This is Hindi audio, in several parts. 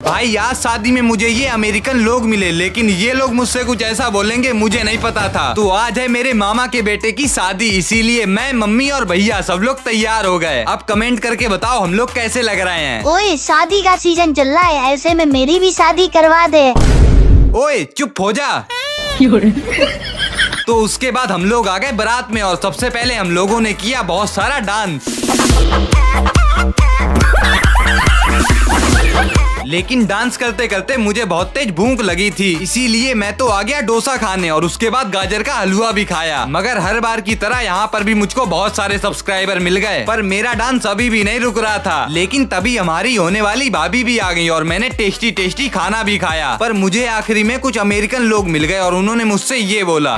भाई आज शादी में मुझे ये अमेरिकन लोग मिले, लेकिन ये लोग मुझसे कुछ ऐसा बोलेंगे मुझे नहीं पता था। तो आज है मेरे मामा के बेटे की शादी, इसीलिए मैं, मम्मी और भैया सब लोग तैयार हो गए। अब कमेंट करके बताओ हम लोग कैसे लग रहे हैं। ओए शादी का सीजन चल रहा है, ऐसे में मेरी भी शादी करवा दे। ओए चुप हो जा। तो उसके बाद हम लोग आ गए बारात में और सबसे पहले हम लोगों ने किया बहुत सारा डांस। लेकिन डांस करते करते मुझे बहुत तेज भूख लगी थी, इसीलिए मैं तो आ गया डोसा खाने और उसके बाद गाजर का हलवा भी खाया। मगर हर बार की तरह यहाँ पर भी मुझको बहुत सारे सब्सक्राइबर मिल गए, पर मेरा डांस अभी भी नहीं रुक रहा था। लेकिन तभी हमारी होने वाली भाभी भी आ गई और मैंने टेस्टी टेस्टी खाना भी खाया। पर मुझे आखिरी में कुछ अमेरिकन लोग मिल गए और उन्होंने मुझसे ये बोला,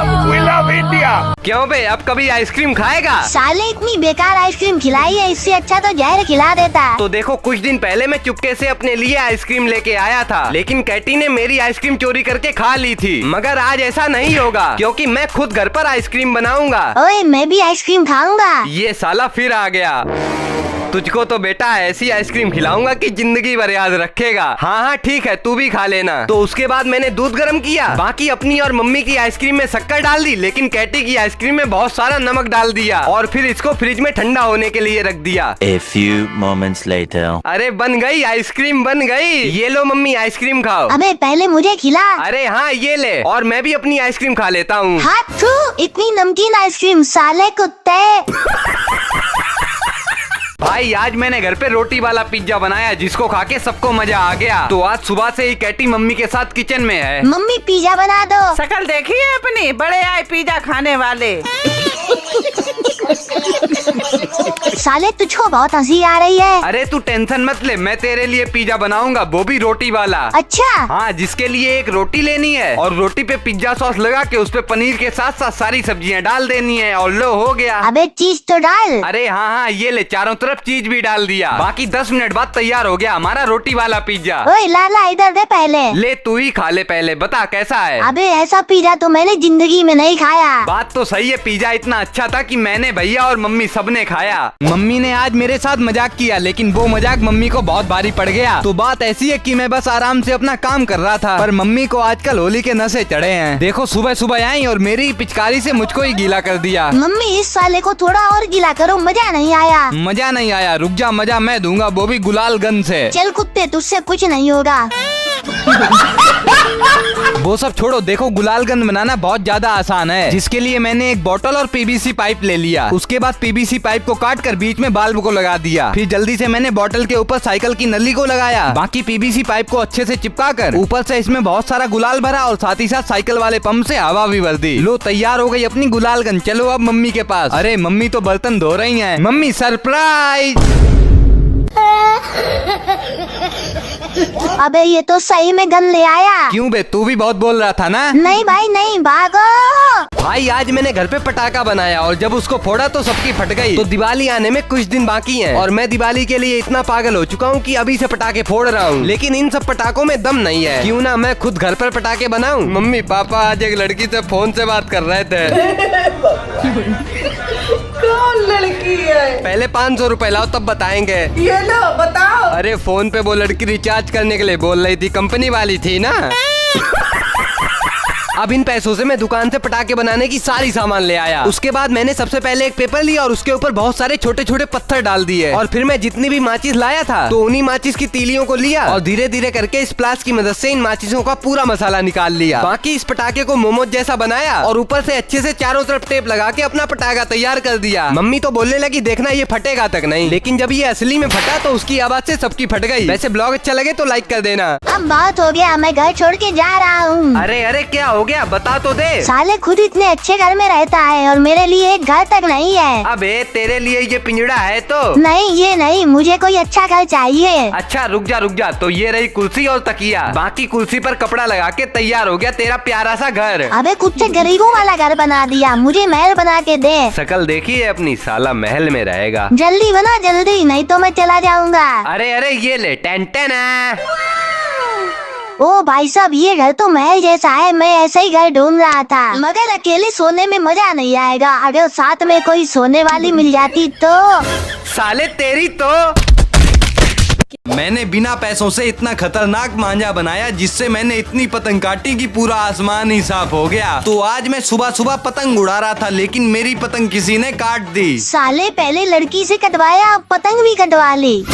क्यों बे अब कभी आइसक्रीम खाएगा? साले इतनी बेकार आइसक्रीम खिलाई है, इससे अच्छा तो जहर खिला देता। तो देखो कुछ दिन पहले मैं चुपके से अपने लिए आइसक्रीम लेके आया था, लेकिन कैटी ने मेरी आइसक्रीम चोरी करके खा ली थी। मगर आज ऐसा नहीं होगा, क्योंकि मैं खुद घर पर आइसक्रीम बनाऊंगा। ओए मैं भी आइसक्रीम खाऊंगा। ये साला फिर आ गया। तुझको तो बेटा ऐसी आइसक्रीम खिलाऊंगा कि जिंदगी भर याद रखेगा। हाँ ठीक है, तू भी खा लेना। तो उसके बाद मैंने दूध गर्म किया, बाकी अपनी और मम्मी की आइसक्रीम में शक्कर डाल दी, लेकिन कैटी की आइसक्रीम में बहुत सारा नमक डाल दिया और फिर इसको फ्रिज में ठंडा होने के लिए रख दिया। A few moments later. अरे बन गई आइसक्रीम, बन गई। ये लो मम्मी आइसक्रीम खाओ। अबे पहले मुझे खिला। अरे हाँ ये ले, और मैं भी अपनी आइसक्रीम खा लेता हूँ। हाँ इतनी नमकीन आइसक्रीम, साले कुत्ते। भाई आज मैंने घर पे रोटी वाला पिज्जा बनाया, जिसको खा के सबको मजा आ गया। तो आज सुबह से ही कैटी मम्मी के साथ किचन में है। मम्मी पिज्जा बना दो। शकल देखी है अपनी, बड़े आए पिज्जा खाने वाले। साले तुझको बहुत हंसी आ रही है। अरे तू टेंशन मत ले, मैं तेरे लिए पिज्जा बनाऊंगा, वो भी रोटी वाला। अच्छा हाँ, जिसके लिए एक रोटी लेनी है और रोटी पे पिज्जा सॉस लगा के उस पे पनीर के साथ साथ सारी सब्जियां डाल देनी है और लो हो गया। अबे चीज तो डाल। अरे हाँ ये ले, चारों तरफ चीज भी डाल दिया। बाकी 10 मिनट बाद तैयार हो गया हमारा रोटी वाला पिज्जा। ओए लाला इधर दे पहले। ले तू ही खा ले पहले, बता कैसा है। अबे ऐसा पिज्जा तो मैंने जिंदगी में नहीं खाया। बात तो सही है, पिज्जा इतना अच्छा था कि मैंने, भैया और मम्मी सबने खाया। मम्मी ने आज मेरे साथ मजाक किया, लेकिन वो मजाक मम्मी को बहुत भारी पड़ गया। तो बात ऐसी है कि मैं बस आराम से अपना काम कर रहा था, पर मम्मी को आजकल होली के नशे चढ़े हैं। देखो सुबह सुबह आई और मेरी पिचकारी से मुझको ही गीला कर दिया। मम्मी इस साले को थोड़ा और गीला करो, मजा नहीं आया। मजा नहीं आया? रुक जा, मजा मैं दूंगा, वो भी गुलाल गन से। चल कुत्ते, तुझसे कुछ नहीं होगा। वो सब छोड़ो, देखो गुलाल गन बनाना बहुत ज्यादा आसान है, जिसके लिए मैंने एक बोतल और पीवीसी पाइप ले लिया। उसके बाद पीवीसी पाइप को काट कर बीच में बाल्ब को लगा दिया। फिर जल्दी से मैंने बोतल के ऊपर साइकिल की नली को लगाया। बाकी पीवीसी पाइप को अच्छे से चिपका कर ऊपर से इसमें बहुत सारा गुलाल भरा और साथ ही साथ साइकिल वाले पंप से हवा भी भर दी। लो तैयार हो गई अपनी गुलाल गन। चलो अब मम्मी के पास। अरे मम्मी तो बर्तन धो रही है। Mummy surprise. अबे ये तो सही में गन ले आया। क्यों बे, तू भी बहुत बोल रहा था ना? नहीं भाई नहीं, भागो। भाई आज मैंने घर पे पटाखा बनाया और जब उसको फोड़ा तो सबकी फट गई। तो दिवाली आने में कुछ दिन बाकी हैं और मैं दिवाली के लिए इतना पागल हो चुका हूँ कि अभी से पटाखे फोड़ रहा हूँ। लेकिन इन सब पटाखों में दम नहीं है, क्यों ना मैं खुद घर पर पटाखे बनाऊं। मम्मी पापा आज एक लड़की से फोन से बात कर रहे थे। कौन लड़की है? पहले 500 रुपए लाओ तब बताएंगे। ये लो बताओ। अरे फोन पे वो लड़की रिचार्ज करने के लिए बोल रही थी, कंपनी वाली थी ना। अब इन पैसों से मैं दुकान से पटाखे बनाने की सारी सामान ले आया। उसके बाद मैंने सबसे पहले एक पेपर लिया और उसके ऊपर बहुत सारे छोटे छोटे पत्थर डाल दिए और फिर मैं जितनी भी माचिस लाया था तो उन्हीं माचिस की तीलियों को लिया और धीरे धीरे करके इस प्लास की मदद से इन माचिसों का पूरा मसाला निकाल लिया। बाकी इस पटाखे को मोमोज जैसा बनाया और ऊपर से अच्छे से चारों तरफ टेप लगा के अपना पटाखा तैयार कर दिया। मम्मी तो बोलने लगी देखना ये फटेगा तक नहीं, लेकिन जब ये असली में फटा तो उसकी आवाज से सबकी फट गई। वैसे ब्लॉग अच्छा लगे तो लाइक कर देना। अब बहुत हो गया, मैं घर छोड़ के जा रहा हूँ। अरे अरे क्या हो गया, बता तो दे। साले खुद इतने अच्छे घर में रहता है और मेरे लिए एक घर तक नहीं है। अबे तेरे लिए ये पिंजड़ा है तो? नहीं ये नहीं, मुझे कोई अच्छा घर चाहिए। अच्छा रुक जा, तो ये रही कुर्सी और तकिया। बाकी कुर्सी पर कपड़ा लगा के तैयार हो गया तेरा प्यारा सा घर। अबे कुत्ते गरीबों वाला घर बना दिया, मुझे महल बना के दे। शकल देखी है अपनी, साला महल में रहेगा। जल्दी बना जल्दी, नहीं तो मैं चला जाऊंगा। अरे अरे ये ले टेंटन है। ओ भाई साहब, ये घर तो महल जैसा है। मैं ऐसा ही घर ढूंढ रहा था, मगर अकेले सोने में मजा नहीं आएगा। अगर साथ में कोई सोने वाली मिल जाती तो। साले तेरी तो मैंने बिना पैसों से इतना खतरनाक मांझा बनाया जिससे मैंने इतनी पतंग काटी कि पूरा आसमान ही साफ हो गया। तो आज मैं सुबह सुबह पतंग उड़ा रहा था लेकिन मेरी पतंग किसी ने काट दी। साले पहले लड़की से कटवाया अब पतंग भी कटवा ली।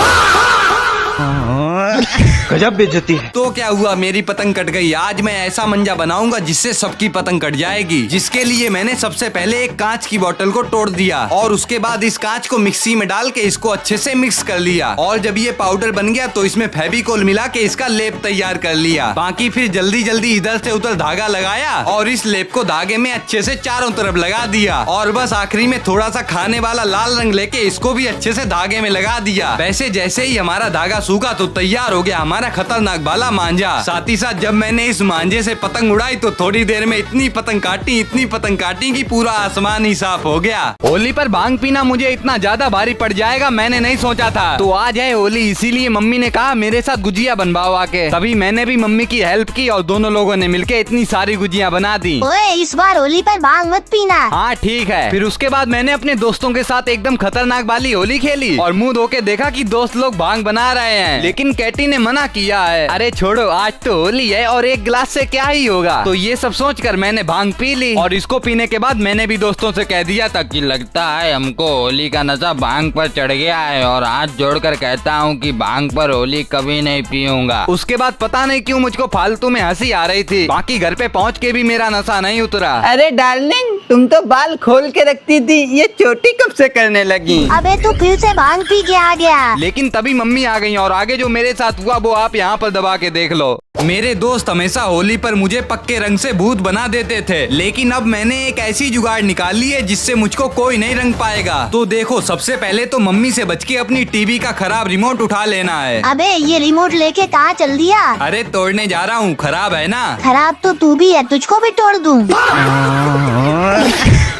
गजब बेइज्जती है। तो क्या हुआ, मेरी पतंग कट गई। आज मैं ऐसा मंजा बनाऊंगा जिससे सबकी पतंग कट जाएगी। जिसके लिए मैंने सबसे पहले एक कांच की बोतल को तोड़ दिया और उसके बाद इस कांच को मिक्सी में डाल के इसको अच्छे से मिक्स कर लिया। और जब ये पाउडर बन गया तो इसमें फेविकोल मिला के इसका लेप तैयार कर लिया। बाकी फिर जल्दी जल्दी इधर से उधर धागा लगाया और इस लेप को धागे में अच्छे से चारों तरफ लगा दिया। और बस आखिरी में थोड़ा सा खाने वाला लाल रंग लेके इसको भी अच्छे से धागे में लगा दिया। वैसे जैसे ही हमारा धागा सूखा तो तैयार हो गया हमारा खतरनाक वाला मांझा। साथ ही साथ जब मैंने इस मांझे से पतंग उड़ाई तो थोड़ी देर में इतनी पतंग काटी कि पूरा आसमान ही साफ हो गया। होली पर भांग पीना मुझे इतना ज्यादा भारी पड़ जाएगा मैंने नहीं सोचा था। तो आज है होली, इसीलिए मम्मी ने कहा मेरे साथ गुजिया बनवाओ आके। तभी मैंने भी मम्मी की हेल्प की और दोनों लोगों ने मिलके इतनी सारी गुजिया बना दी। ओए इस बार होली पर भांग मत पीना। हाँ ठीक है। फिर उसके बाद मैंने अपने दोस्तों के साथ एकदम खतरनाक वाली होली खेली और मुंह धो के देखा कि दोस्त लोग भांग बना रहे हैं, लेकिन कैटी ने मना किया है। अरे छोड़ो, आज तो होली है और एक गिलास से क्या ही होगा। तो ये सब सोचकर मैंने भांग पी ली और इसको पीने के बाद मैंने भी दोस्तों से कह दिया था कि लगता है हमको होली का नशा भांग पर चढ़ गया है और हाथ जोड़कर कहता हूँ कि भांग पर होली कभी नहीं पीऊंगा। उसके बाद पता नहीं क्यों मुझको फालतू में हंसी आ रही थी। बाकी घर पे पहुँच के भी मेरा नशा नहीं उतरा। अरे डार्लिंग, तुम तो बाल खोल के रखती थी, ये चोटी कब से करने लगी? अबे तू फिर से भांग पी के आ गया। लेकिन तभी मम्मी आ गई और आगे जो मेरे साथ हुआ वो आप यहाँ पर दबा के देख लो। मेरे दोस्त हमेशा होली पर मुझे पक्के रंग से भूत बना देते थे, लेकिन अब मैंने एक ऐसी जुगाड़ निकाली है जिससे मुझको कोई नहीं रंग पाएगा। तो देखो, सबसे पहले तो मम्मी से बच के अपनी टीवी का खराब रिमोट उठा लेना है। अबे ये रिमोट लेके कहाँ चल दिया? अरे तोड़ने जा रहा हूँ, खराब है ना। खराब तो तू भी है, तुझको भी तोड़ दूं।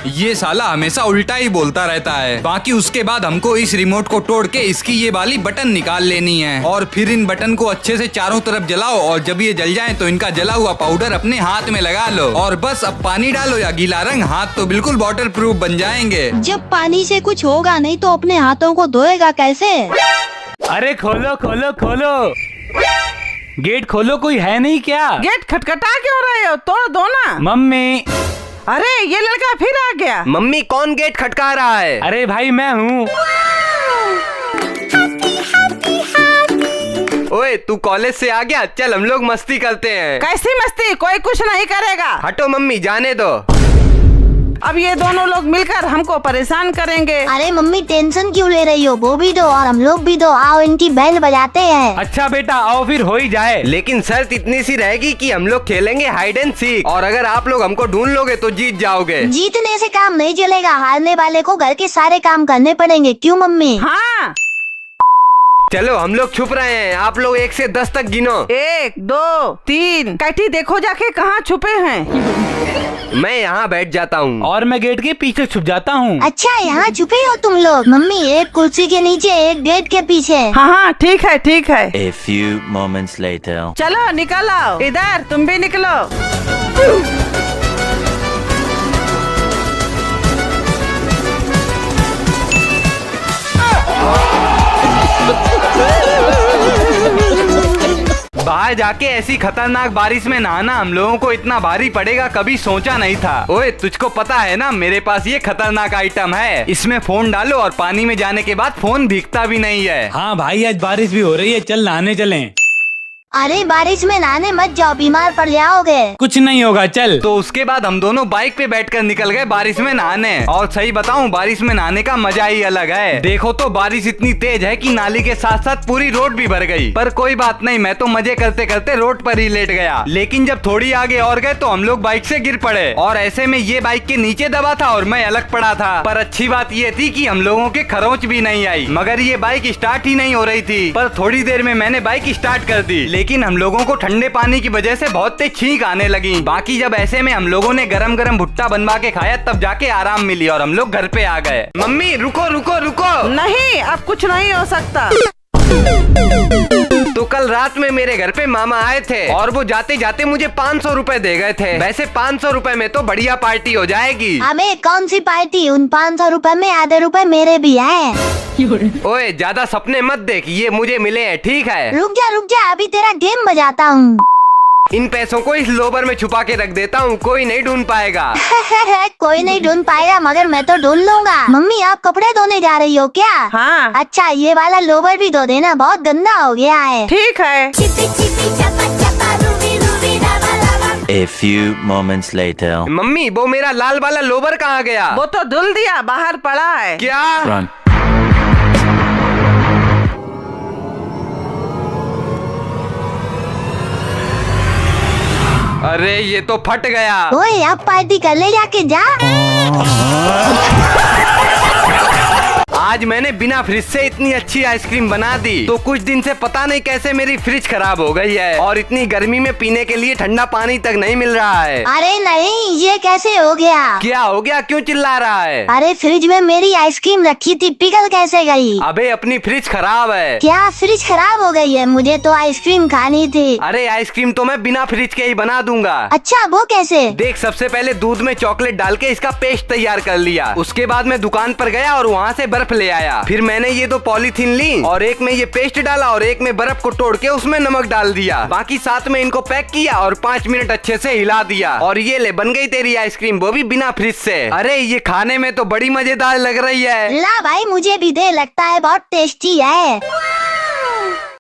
ये साला हमेशा उल्टा ही बोलता रहता है। बाकी उसके बाद हमको इस रिमोट को तोड़ के इसकी ये वाली बटन निकाल लेनी है और फिर इन बटन को अच्छे से चारों तरफ जलाओ और जब ये जल जाए तो इनका जला हुआ पाउडर अपने हाथ में लगा लो और बस अब पानी डालो या गीला रंग, हाथ तो बिल्कुल वाटर प्रूफ बन जाएंगे। जब पानी से कुछ होगा नहीं तो अपने हाथों को धोएगा कैसे? अरे खोलो खोलो खोलो, गेट खोलो, कोई है नहीं क्या? गेट खटखटा क्यों रहे हो? तोड़ दो ना। मम्मी। अरे ये लड़का फिर आ गया। मम्मी कौन गेट खटका रहा है? अरे भाई मैं हूँ। ओए तू कॉलेज से आ गया? चल हम लोग मस्ती करते हैं। कैसी मस्ती? कोई कुछ नहीं करेगा। हटो मम्मी, जाने दो। अब ये दोनों लोग मिलकर हमको परेशान करेंगे। अरे मम्मी टेंशन क्यों ले रही हो? वो भी दो और हम लोग भी दो। आओ इनकी बैंड बजाते हैं। अच्छा बेटा आओ, फिर हो ही जाए। लेकिन शर्त इतनी सी रहेगी कि हम लोग खेलेंगे हाइड एंड सीक और अगर आप लोग हमको ढूंढ लोगे तो जीत जाओगे। जीतने से काम नहीं चलेगा, हारने वाले को घर के सारे काम करने पड़ेंगे। क्यों मम्मी? हाँ। चलो हम लोग छुप रहे हैं, आप लोग 1 से 10 तक गिनो। 1 2 3। कैटी देखो जाके कहाँ छुपे हैं। मैं यहाँ बैठ जाता हूँ और मैं गेट के पीछे छुप जाता हूँ। अच्छा यहाँ छुपे हो तुम लोग? मम्मी एक कुर्सी के नीचे, एक गेट के पीछे। हाँ हाँ ठीक है ठीक है। A few moments later. चलो निकल आओ, इधर तुम भी निकलो। बाहर जाके ऐसी खतरनाक बारिश में नहाना हम लोगों को इतना भारी पड़ेगा कभी सोचा नहीं था। ओए तुझको पता है ना मेरे पास ये खतरनाक आइटम है, इसमें फोन डालो और पानी में जाने के बाद फोन भीगता भी नहीं है। हाँ भाई आज बारिश भी हो रही है, चल नहाने चलें। अरे बारिश में नहाने मत जाओ, बीमार पड़ जाओगे। कुछ नहीं होगा, चल। तो उसके बाद हम दोनों बाइक पे बैठकर निकल गए बारिश में नहाने। और सही बताऊं, बारिश में नहाने का मजा ही अलग है। देखो तो बारिश इतनी तेज है कि नाली के साथ साथ पूरी रोड भी भर गई। पर कोई बात नहीं, मैं तो मजे करते करते रोड पर ही लेट गया। लेकिन जब थोड़ी आगे और गए तो हम लोग बाइक से गिर पड़े और ऐसे में ये बाइक के नीचे दबा था और मैं अलग पड़ा था। पर अच्छी बात ये थी कि हम लोगों के खरोंच भी नहीं आई, मगर ये बाइक स्टार्ट ही नहीं हो रही थी। पर थोड़ी देर में मैंने बाइक स्टार्ट कर दी, लेकिन हम लोगों को ठंडे पानी की वजह से बहुत तेज छींक आने लगी। बाकी जब ऐसे में हम लोगों ने गरम गरम भुट्टा बनवा के खाया तब जाके आराम मिली और हम लोग घर पे आ गए। मम्मी रुको रुको रुको। नहीं अब कुछ नहीं हो सकता। तो कल रात में मेरे घर पे मामा आए थे और वो जाते जाते मुझे 500 रुपए दे गए थे। वैसे 500 रुपए में तो बढ़िया पार्टी हो जाएगी। हमें कौन सी पार्टी, उन 500 रुपए में आधे रुपए मेरे भी हैं। ओए ज्यादा सपने मत देख, ये मुझे मिले हैं, ठीक है। रुक जा अभी तेरा गेम बजाता हूँ। इन पैसों को इस लोबर में छुपा के रख देता हूँ, कोई नहीं ढूंढ पाएगा। कोई नहीं ढूंढ पाएगा मगर मैं तो ढूंढ लूंगा। मम्मी आप कपड़े धोने जा रही हो क्या? हाँ अच्छा ये वाला लोवर भी धो देना, बहुत गंदा हो गया है। ठीक है। A few moments later. Mummy वो मेरा लाल वाला लोबर कहाँ गया? वो तो धुल दिया, बाहर पड़ा है। क्या? Run. अरे ये तो फट गया। ओए अब पार्टी कर ले जाके जा। आज मैंने बिना फ्रिज से इतनी अच्छी आइसक्रीम बना दी तो कुछ दिन से पता नहीं कैसे मेरी फ्रिज खराब हो गई है और इतनी गर्मी में पीने के लिए ठंडा पानी तक नहीं मिल रहा है। अरे नहीं ये कैसे हो गया? क्या हो गया, क्यों चिल्ला रहा है? अरे फ्रिज में मेरी आइसक्रीम रखी थी, पिघल कैसे गई? अबे अपनी फ्रिज खराब है। क्या फ्रिज खराब हो गई है? मुझे तो आइसक्रीम खानी थी। अरे आइसक्रीम तो मैं बिना फ्रिज के ही बना दूंगा। अच्छा वो कैसे? देख सबसे पहले दूध में चॉकलेट डाल के इसका पेस्ट तैयार कर लिया। उसके बाद मैं दुकान पर गया और वहाँ से बर्फ ले आया। फिर मैंने ये दो पॉलीथीन ली और एक में ये पेस्ट डाला और एक में बर्फ को तोड़ के उसमें नमक डाल दिया। बाकी साथ में इनको पैक किया और 5 मिनट अच्छे से हिला दिया और ये ले बन गई तेरी आइसक्रीम, वो भी बिना फ्रिज से। अरे ये खाने में तो बड़ी मजेदार लग रही है। ला भाई मुझे भी दे, लगता है बहुत टेस्टी है।